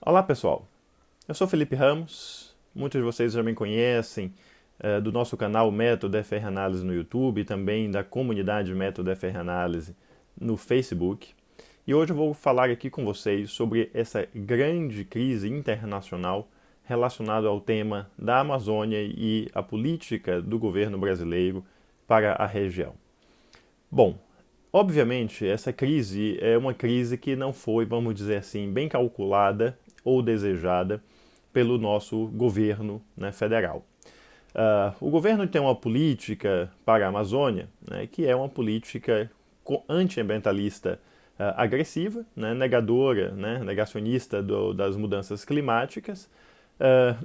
Olá pessoal, eu sou Felipe Ramos, muitos de vocês já me conhecem do nosso canal Método FR Análise no YouTube e também da comunidade Método FR Análise no Facebook. E hoje eu vou falar aqui com vocês sobre essa grande crise internacional relacionada ao tema da Amazônia e a política do governo brasileiro para a região. Bom, obviamente, essa crise é uma crise que não foi, vamos dizer assim, bem calculada ou desejada pelo nosso governo, né, federal. O governo tem uma política para a Amazônia, né, que é uma política antiambientalista agressiva, né, negadora, né, negacionista das mudanças climáticas,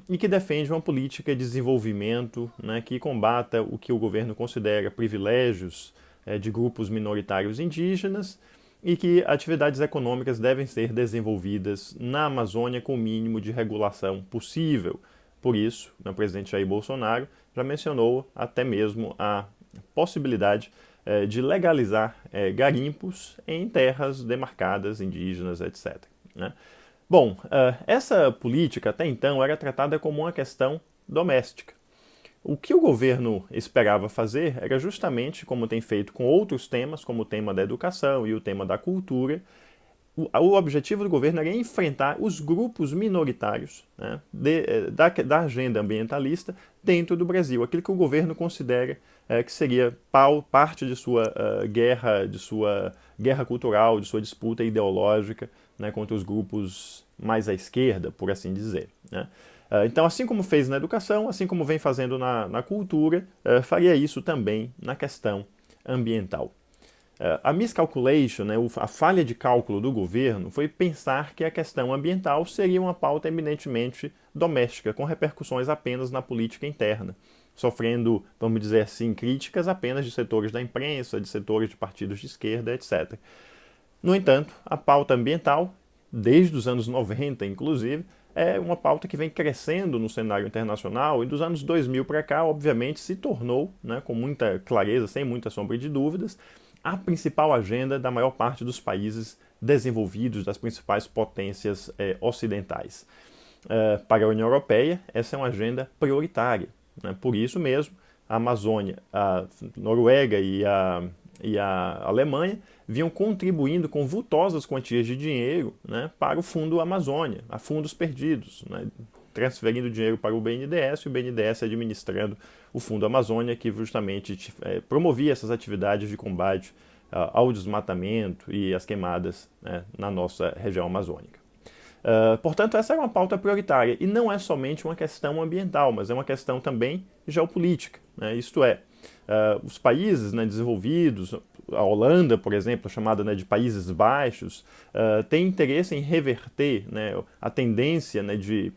e que defende uma política de desenvolvimento, né, que combata o que o governo considera privilégios de grupos minoritários indígenas e que atividades econômicas devem ser desenvolvidas na Amazônia com o mínimo de regulação possível. Por isso, o presidente Jair Bolsonaro já mencionou até mesmo a possibilidade de legalizar garimpos em terras demarcadas, indígenas, etc. Né? Bom, essa política até então era tratada como uma questão doméstica. O que o governo esperava fazer era justamente, como tem feito com outros temas, como o tema da educação e o tema da cultura, o objetivo do governo era enfrentar os grupos minoritários, né, da agenda ambientalista dentro do Brasil, aquilo que o governo considera que seria parte de sua guerra cultural, de sua disputa ideológica, né, contra os grupos mais à esquerda, por assim dizer. Né. Então, assim como fez na educação, assim como vem fazendo na cultura, faria isso também na questão ambiental. A miscalculation, né, a falha de cálculo do governo, foi pensar que a questão ambiental seria uma pauta eminentemente doméstica, com repercussões apenas na política interna, sofrendo, vamos dizer assim, críticas apenas de setores da imprensa, de setores de partidos de esquerda, etc. No entanto, a pauta ambiental, desde os anos 90, inclusive, é uma pauta que vem crescendo no cenário internacional e dos anos 2000 para cá, obviamente, se tornou, né, com muita clareza, sem muita sombra de dúvidas, a principal agenda da maior parte dos países desenvolvidos, das principais potências ocidentais. Para a União Europeia, essa é uma agenda prioritária. Né? Por isso mesmo, a Amazônia, a Noruega e a Alemanha vinham contribuindo com vultosas quantias de dinheiro, né, para o Fundo Amazônia, a fundos perdidos, né, transferindo dinheiro para o BNDES e o BNDES administrando o Fundo Amazônia, que justamente promovia essas atividades de combate ao desmatamento e às queimadas, né, na nossa região amazônica. Portanto, essa é uma pauta prioritária e não é somente uma questão ambiental, mas é uma questão também geopolítica. Né? Isto é, os países, né, desenvolvidos, a Holanda, por exemplo, chamada, né, de Países Baixos, tem interesse em reverter, né, a tendência, né, de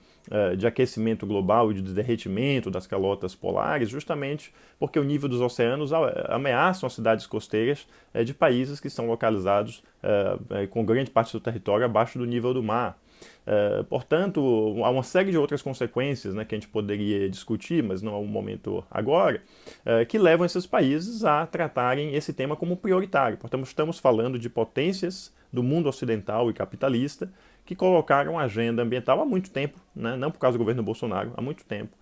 aquecimento global e de derretimento das calotas polares, justamente porque o nível dos oceanos ameaçam as cidades costeiras de países que são localizados com grande parte do território abaixo do nível do mar. Portanto, há uma série de outras consequências, né, que a gente poderia discutir, mas não é o momento agora, que levam esses países a tratarem esse tema como prioritário. Portanto, estamos falando de potências do mundo ocidental e capitalista que colocaram a agenda ambiental há muito tempo, né, não por causa do governo Bolsonaro, há muito tempo,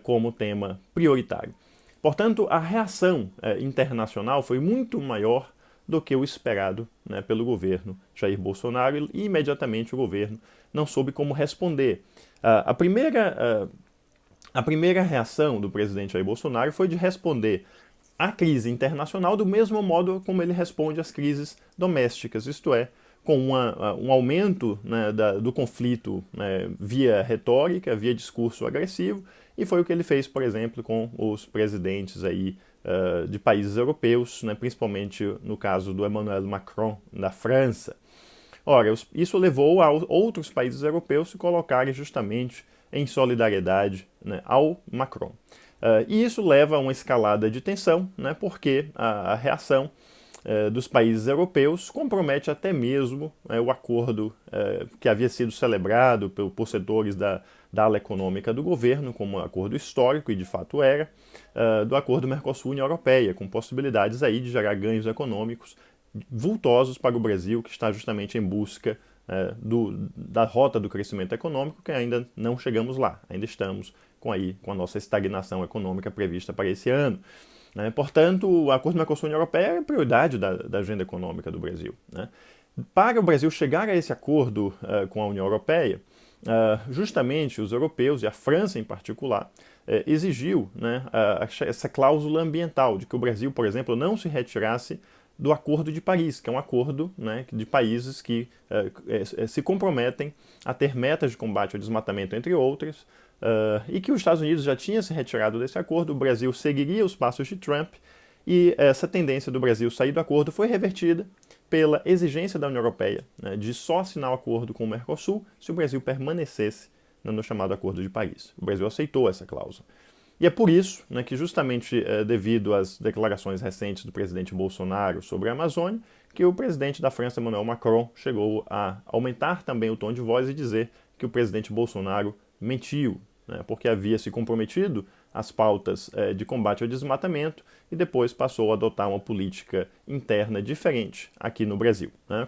como tema prioritário. Portanto, a reação internacional foi muito maior do que o esperado, né, pelo governo Jair Bolsonaro e imediatamente o governo não soube como responder. A primeira reação do presidente Jair Bolsonaro foi de responder à crise internacional do mesmo modo como ele responde às crises domésticas, isto é, com um aumento, né, do conflito, né, via retórica, via discurso agressivo, e foi o que ele fez, por exemplo, com os presidentes aí, de países europeus, né, principalmente no caso do Emmanuel Macron, da França. Ora, isso levou a outros países europeus se colocarem justamente em solidariedade, né, ao Macron. E isso leva a uma escalada de tensão, né, porque a reação dos países europeus compromete até mesmo o acordo que havia sido celebrado por setores da ala econômica do governo, como um acordo histórico, e de fato era, do acordo Mercosul-União Europeia, com possibilidades aí de gerar ganhos econômicos vultosos para o Brasil, que está justamente em busca da rota do crescimento econômico, que ainda não chegamos lá, ainda estamos com a nossa estagnação econômica prevista para esse ano. Né? Portanto, o acordo Mercosul-União Europeia é a prioridade da agenda econômica do Brasil. Né? Para o Brasil chegar a esse acordo com a União Europeia, justamente os europeus, e a França em particular, exigiu, né, essa cláusula ambiental, de que o Brasil, por exemplo, não se retirasse do Acordo de Paris, que é um acordo, né, de países que se comprometem a ter metas de combate ao desmatamento, entre outras, e que os Estados Unidos já tinham se retirado desse acordo. O Brasil seguiria os passos de Trump, e essa tendência do Brasil sair do acordo foi revertida pela exigência da União Europeia, né, de só assinar o acordo com o Mercosul se o Brasil permanecesse no chamado Acordo de Paris. O Brasil aceitou essa cláusula. E é por isso, né, que justamente devido às declarações recentes do presidente Bolsonaro sobre a Amazônia, que o presidente da França, Emmanuel Macron, chegou a aumentar também o tom de voz e dizer que o presidente Bolsonaro mentiu, né, porque havia se comprometido às pautas de combate ao desmatamento e depois passou a adotar uma política interna diferente aqui no Brasil, né,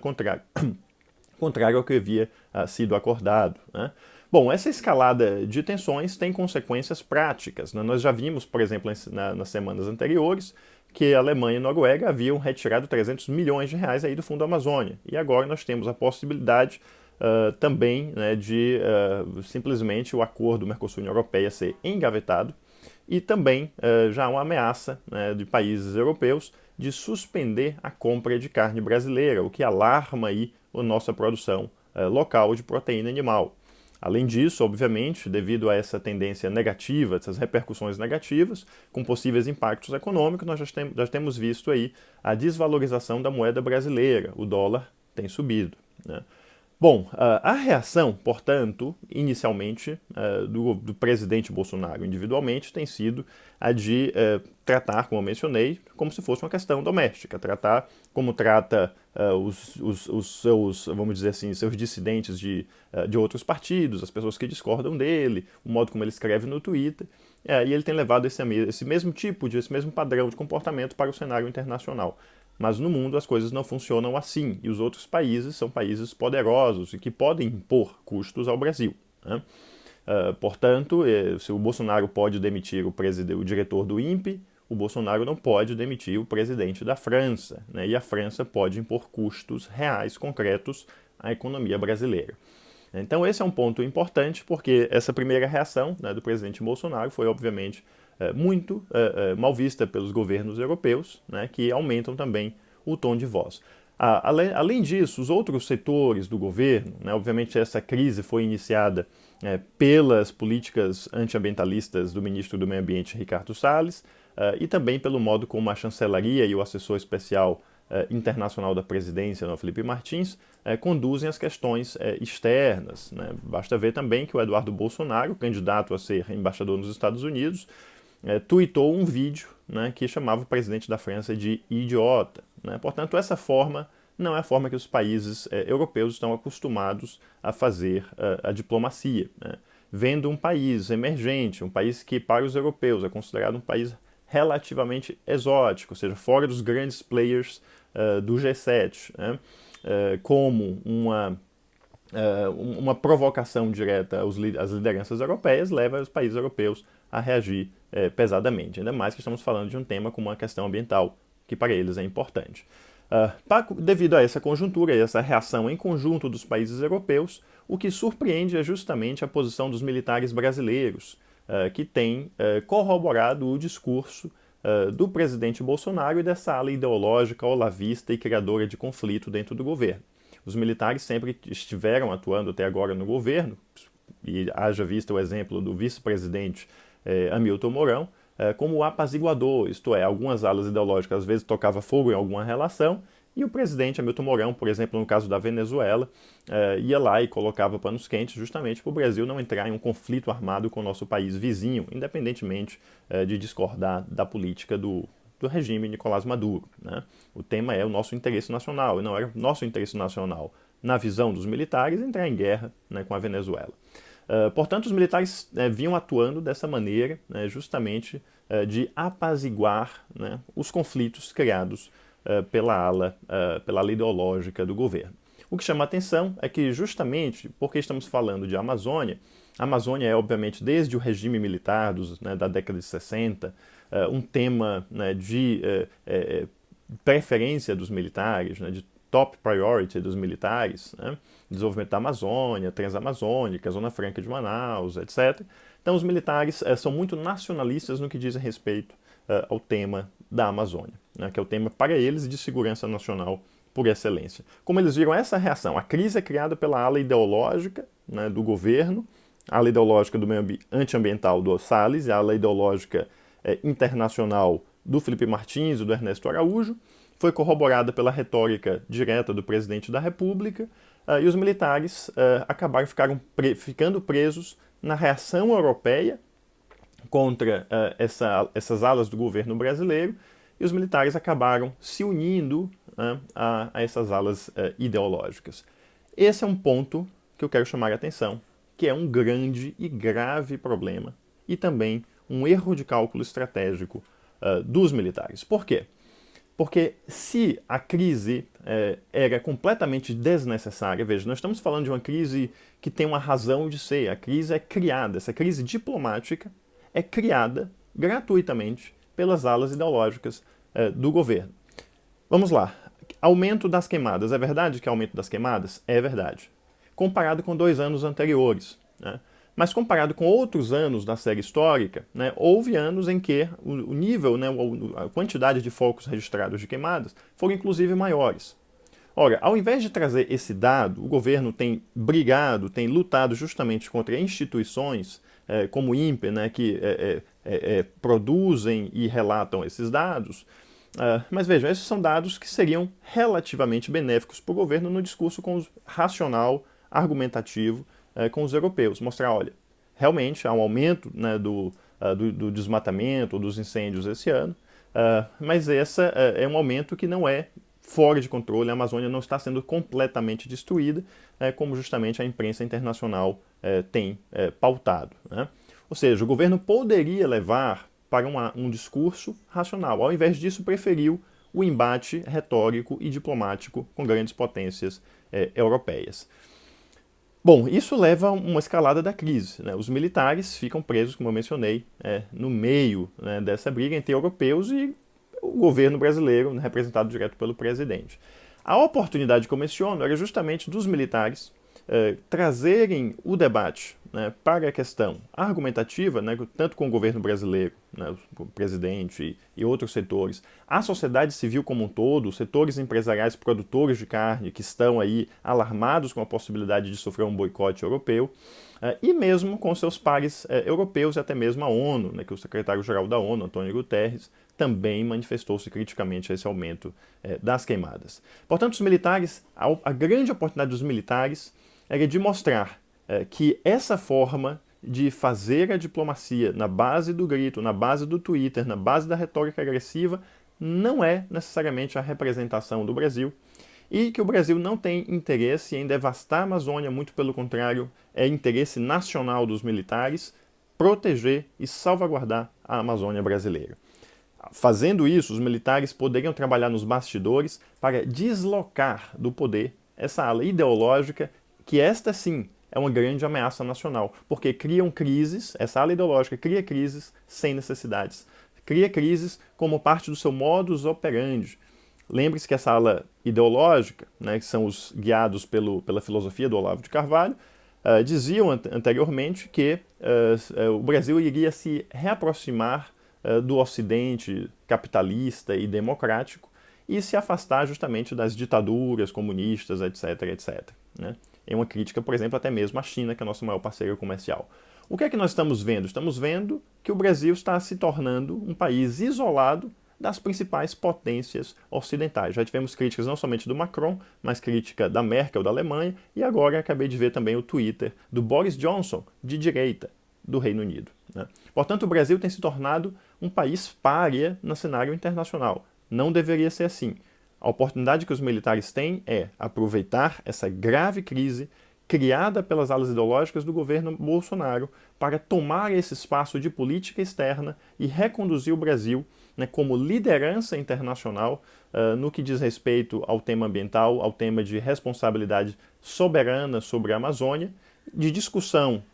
contrário ao que havia sido acordado. Né. Bom, essa escalada de tensões tem consequências práticas. Né? Nós já vimos, por exemplo, nas semanas anteriores, que a Alemanha e a Noruega haviam retirado 300 milhões de reais aí do Fundo Amazônia. E agora nós temos a possibilidade também, né, de simplesmente o acordo Mercosul-União Europeia ser engavetado e também já uma ameaça, né, de países europeus de suspender a compra de carne brasileira, o que alarma aí a nossa produção local de proteína animal. Além disso, obviamente, devido a essa tendência negativa, essas repercussões negativas, com possíveis impactos econômicos, nós já temos visto aí a desvalorização da moeda brasileira. O dólar tem subido. Né? Bom, a reação, portanto, inicialmente, do presidente Bolsonaro individualmente tem sido a de tratar, como eu mencionei, como se fosse uma questão doméstica, tratar como trata os seus, vamos dizer assim, seus dissidentes de outros partidos, as pessoas que discordam dele, o modo como ele escreve no Twitter, e ele tem levado esse mesmo padrão de comportamento para o cenário internacional. Mas no mundo as coisas não funcionam assim, e os outros países são países poderosos e que podem impor custos ao Brasil. Né? Portanto, se o Bolsonaro pode demitir o diretor do INPE, o Bolsonaro não pode demitir o presidente da França, né? E a França pode impor custos reais, concretos, à economia brasileira. Então esse é um ponto importante, porque essa primeira reação, né, do presidente Bolsonaro foi, obviamente, muito mal vista pelos governos europeus, né, que aumentam também o tom de voz. Além disso, os outros setores do governo, né, obviamente essa crise foi iniciada pelas políticas antiambientalistas do ministro do Meio Ambiente, Ricardo Salles, e também pelo modo como a chancelaria e o assessor especial internacional da presidência, Felipe Martins, conduzem as questões externas. Né? Basta ver também que o Eduardo Bolsonaro, candidato a ser embaixador nos Estados Unidos, tuitou um vídeo, né, que chamava o presidente da França de idiota. Né? Portanto, essa forma não é a forma que os países europeus estão acostumados a fazer a diplomacia. Né? Vendo um país emergente, um país que para os europeus é considerado um país relativamente exótico, ou seja, fora dos grandes players do G7, né? Como uma provocação direta às lideranças europeias, leva os países europeus a reagir pesadamente. Ainda mais que estamos falando de um tema como a questão ambiental, que para eles é importante. Devido a essa conjuntura e essa reação em conjunto dos países europeus, o que surpreende é justamente a posição dos militares brasileiros, que tem corroborado o discurso do presidente Bolsonaro e dessa ala ideológica olavista e criadora de conflito dentro do governo. Os militares sempre estiveram atuando até agora no governo, e haja visto o exemplo do vice-presidente Hamilton Mourão, como apaziguador, isto é, algumas alas ideológicas às vezes tocavam fogo em alguma relação, e o presidente Hamilton Mourão, por exemplo, no caso da Venezuela, ia lá e colocava panos quentes justamente para o Brasil não entrar em um conflito armado com o nosso país vizinho, independentemente de discordar da política do regime Nicolás Maduro. Né? O tema é o nosso interesse nacional, e não era nosso interesse nacional, na visão dos militares, entrar em guerra, né, com a Venezuela. Portanto, os militares vinham atuando dessa maneira, né, justamente de apaziguar, né, os conflitos criados pela ala ideológica do governo. O que chama a atenção é que, justamente porque estamos falando de Amazônia, a Amazônia é, obviamente, desde o regime militar da década de 60, um tema, né, de preferência dos militares, né, de top priority dos militares, né, desenvolvimento da Amazônia, Transamazônica, Zona Franca de Manaus, etc. Então, os militares são muito nacionalistas no que diz respeito ao tema da Amazônia, né, que é o tema para eles de segurança nacional por excelência. Como eles viram essa reação? A crise é criada pela ala ideológica, né, do governo, a ala ideológica do meio antiambiental do Salles e a ala ideológica internacional do Felipe Martins e do Ernesto Araújo, foi corroborada pela retórica direta do presidente da República, e os militares acabaram ficando presos na reação europeia contra essas alas do governo brasileiro, e os militares acabaram se unindo a essas alas ideológicas. Esse é um ponto que eu quero chamar a atenção, que é um grande e grave problema e também um erro de cálculo estratégico dos militares. Por quê? Porque se a crise era completamente desnecessária, veja, nós estamos falando de uma crise que tem uma razão de ser, a crise é criada, essa crise diplomática é criada gratuitamente pelas alas ideológicas do governo. Vamos lá, aumento das queimadas, é verdade que é aumento das queimadas? É verdade. Comparado com 2 anos anteriores, né? Mas comparado com outros anos da série histórica, né, houve anos em que o nível, né, a quantidade de focos registrados de queimadas foram inclusive maiores. Ora, ao invés de trazer esse dado, o governo tem brigado, tem lutado justamente contra instituições como o INPE, né, que produzem e relatam esses dados. Mas vejam, esses são dados que seriam relativamente benéficos para o governo no discurso racional, argumentativo, com os europeus, mostrar, olha, realmente há um aumento, né, do desmatamento, dos incêndios esse ano, mas esse é um aumento que não é fora de controle, a Amazônia não está sendo completamente destruída, como justamente a imprensa internacional tem pautado, né? Ou seja, o governo poderia levar para um discurso racional, ao invés disso preferiu o embate retórico e diplomático com grandes potências europeias. Bom, isso leva a uma escalada da crise, né? Os militares ficam presos, como eu mencionei, no meio, né, dessa briga entre europeus e o governo brasileiro, né, representado direto pelo presidente. A oportunidade que eu menciono era justamente dos militares trazerem o debate, né, para a questão argumentativa, né, tanto com o governo brasileiro, né, o presidente e outros setores, a sociedade civil como um todo, os setores empresariais produtores de carne que estão aí alarmados com a possibilidade de sofrer um boicote europeu, e mesmo com seus pares europeus e até mesmo a ONU, né, que o secretário-geral da ONU, Antônio Guterres, também manifestou-se criticamente a esse aumento das queimadas. Portanto, os militares, a grande oportunidade dos militares era de mostrar que essa forma de fazer a diplomacia na base do grito, na base do Twitter, na base da retórica agressiva, não é necessariamente a representação do Brasil e que o Brasil não tem interesse em devastar a Amazônia, muito pelo contrário, é interesse nacional dos militares proteger e salvaguardar a Amazônia brasileira. Fazendo isso, os militares poderiam trabalhar nos bastidores para deslocar do poder essa ala ideológica que esta sim é uma grande ameaça nacional, porque criam crises, essa ala ideológica cria crises sem necessidades, cria crises como parte do seu modus operandi. Lembre-se que essa ala ideológica, né, que são os guiados pela filosofia do Olavo de Carvalho, diziam anteriormente que o Brasil iria se reaproximar do Ocidente capitalista e democrático e se afastar justamente das ditaduras comunistas, etc, etc, né? É uma crítica, por exemplo, até mesmo à China, que é nosso maior parceiro comercial. O que é que nós estamos vendo? Estamos vendo que o Brasil está se tornando um país isolado das principais potências ocidentais. Já tivemos críticas não somente do Macron, mas crítica da Merkel, da Alemanha, e agora acabei de ver também o Twitter do Boris Johnson, de direita, do Reino Unido, né? Portanto, o Brasil tem se tornado um país pária no cenário internacional. Não deveria ser assim. A oportunidade que os militares têm é aproveitar essa grave crise, criada pelas alas ideológicas do governo Bolsonaro para tomar esse espaço de política externa e reconduzir o Brasil, né, como liderança internacional no que diz respeito ao tema ambiental, ao tema de responsabilidade soberana sobre a Amazônia, de discussão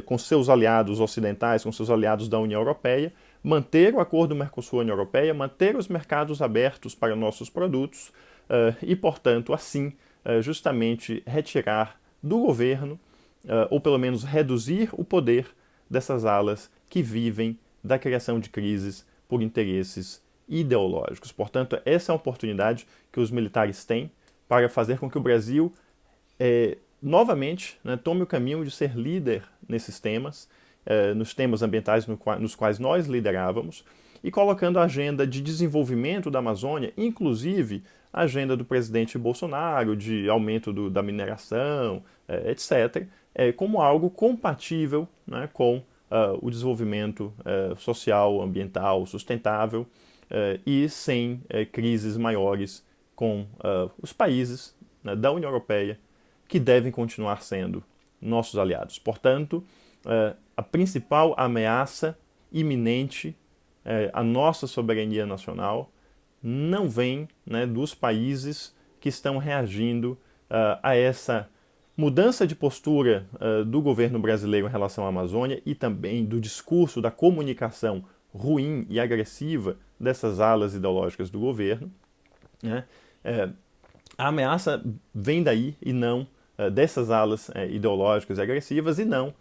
com seus aliados ocidentais, com seus aliados da União Europeia, manter o acordo Mercosul-União Europeia, manter os mercados abertos para nossos produtos e, portanto, assim, justamente retirar do governo, ou pelo menos reduzir o poder dessas alas que vivem da criação de crises por interesses ideológicos. Portanto, essa é uma oportunidade que os militares têm para fazer com que o Brasil novamente, né, tome o caminho de ser líder nesses temas, nos temas ambientais nos quais nós liderávamos, e colocando a agenda de desenvolvimento da Amazônia, inclusive a agenda do presidente Bolsonaro, de aumento da mineração, etc., como algo compatível, né, com o desenvolvimento social, ambiental, sustentável e sem crises maiores com os países, né, da União Europeia, que devem continuar sendo nossos aliados. Portanto, a principal ameaça iminente à nossa soberania nacional não vem, né, dos países que estão reagindo a essa mudança de postura do governo brasileiro em relação à Amazônia e também do discurso, da comunicação ruim e agressiva dessas alas ideológicas do governo, né? A ameaça vem daí e não dessas alas ideológicas e agressivas e não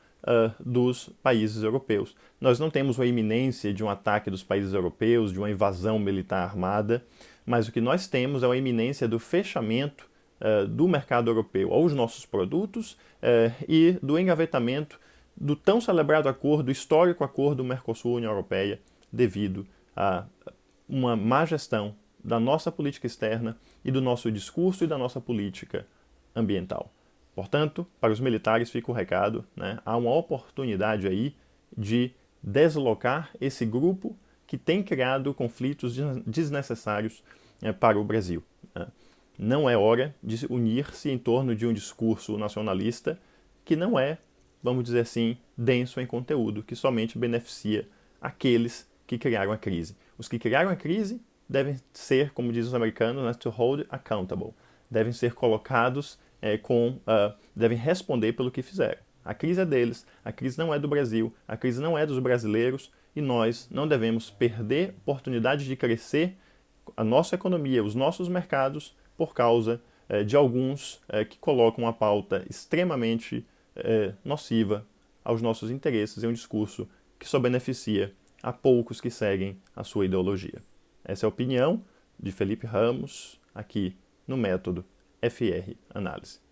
dos países europeus. Nós não temos uma iminência de um ataque dos países europeus, de uma invasão militar armada, mas o que nós temos é uma iminência do fechamento do mercado europeu aos nossos produtos e do engavetamento do tão celebrado acordo, histórico acordo Mercosul-União Europeia, devido a uma má gestão da nossa política externa e do nosso discurso e da nossa política ambiental. Portanto, para os militares fica o recado, né? Há uma oportunidade aí de deslocar esse grupo que tem criado conflitos desnecessários para o Brasil. Né? Não é hora de unir-se em torno de um discurso nacionalista que não é, vamos dizer assim, denso em conteúdo, que somente beneficia aqueles que criaram a crise. Os que criaram a crise devem ser, como dizem os americanos, né, to hold accountable. Devem ser colocados devem responder pelo que fizeram. A crise é deles, a crise não é do Brasil, a crise não é dos brasileiros e nós não devemos perder a oportunidade de crescer a nossa economia, os nossos mercados, por causa de alguns que colocam uma pauta extremamente nociva aos nossos interesses em um discurso que só beneficia a poucos que seguem a sua ideologia. Essa é a opinião de Felipe Ramos, aqui no Método FR Análise.